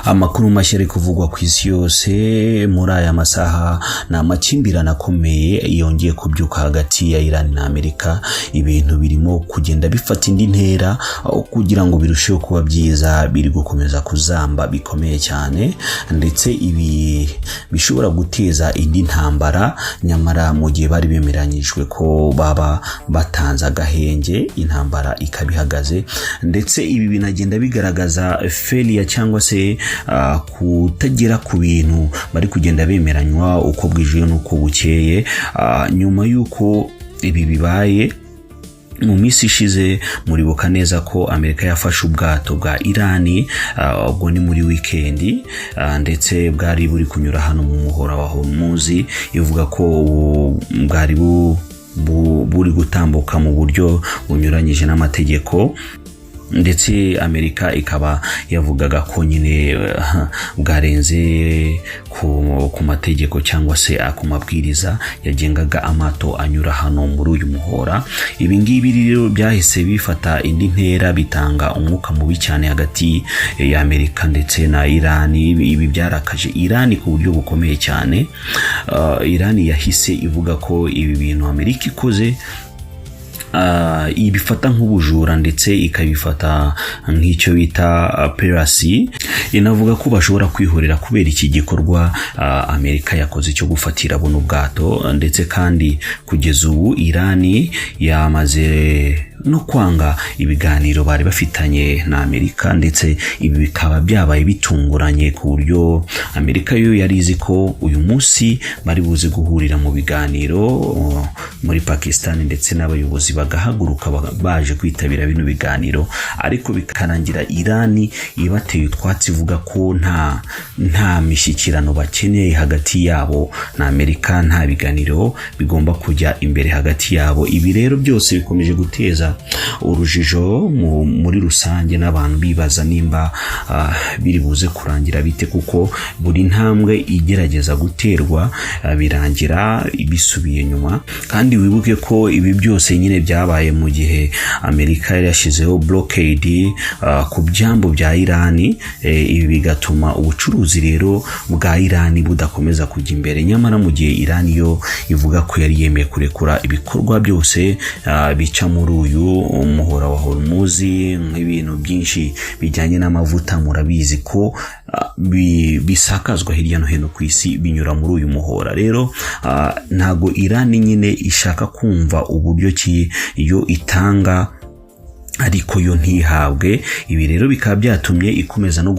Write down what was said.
Amakuru mashya ari kuvugwa ku isi yose muri aya masaha na amakimbirane akomeye yongeye kubyuka hagati ya Iran na Amerika. Ibintu birimo kugenda bifata indi ntera kugira ngo birusheho kuba byiza, biri gukomeza kuzamba bikomeye cyane, ndetse ibi bishobora guteza indi ntambara. Nyamara mu gihe bari bemeranyijwe ko baba batanze agahenge, intambara ikabihagaze, ndetse ibi binagenda bigaragaza failure cyangwa se kutagera ku bintu bari kugenda bemeranywa uko bwije n'uko bukeye. Nyuma y'uko ibi bibaye mu minsi ishize, muribuka neza ko Amerika yafashe ubwato bwa Iran, ubwo ni muri weekend, ndetse bwari buri kunyura hano mu muhora wa Hormuz. Ivuga ko bwari buri gutambuka mu buryo bunyuranyije n'amategeko, ndetse Amerika ikaba yavugaga ko nyine bwarenze ku mategeko cyangwa se ku mabwiriza yagengaga amato anyura hano muri uyu muhora. Ibi ngibi rero byahise bifata indi ntera, bitanga umwuka mubi cyane hagati ya Amerika ndetse na Iran. Ibi byarakaje Iran ku buryo bukomeye cyane. Iran yahise ivuga ko ibi bintu Amerika ikoze ibifata nk'ubujura, ndetse ikabifata nk'icyo bita piracy. Inavuga ko bashobora kwihorera kubera iki gikorwa Amerika yakoze cyo gufatira buno bwato, ndetse kandi kugeza ubu Iran yamaze no kwanga ibiganiro bari bafitanye na Amerika, ndetse ibi bikaba byabaye bitunguranye ku buryo Amerika yo yari izi ko uyu munsi bari buze guhurira mu biganiro muri Pakistan, ndetse n'abayobozi bagahaguruka baje kwitabira bino biganiro, ariko bikarangira Iran ibateye utwatsi, ivuga ko nta mishyikirano bakeneye hagati yabo na Amerika, nta biganiro bigomba kujya imbere hagati yabo. Ibi rero byose bikomeje guteza urujijo muri rusange, n'abantu bibaza nimba biri buze kurangira bite, kuko buri ntambwe igerageza guterwa birangira bisubiye nyuma. Kandi wibuke ko ibi byose nyine byabaye mu gihe Amerika yari yashyizeho blockade ku byambo bya Iran. Ibi bigatuma ubucuruzi rero bwa Iran budakomeza kujya imbere. Nyamara mu gihe Iran yo ivuga ko yari yemeye kurekura ibikorwa byose bica muri uyu umuhora wa Hormuz, nk'ibintu byinshi bijyanye n'amavuta, murabizi ko bisakazwa hirya no hino ku isi binyura muri uyu muhora. Rero ntago Iran nyine ishaka kumva uburyo ki yo itanga ariko yo ntihabwe. Ibi rero bikaba byatumye ikomeza no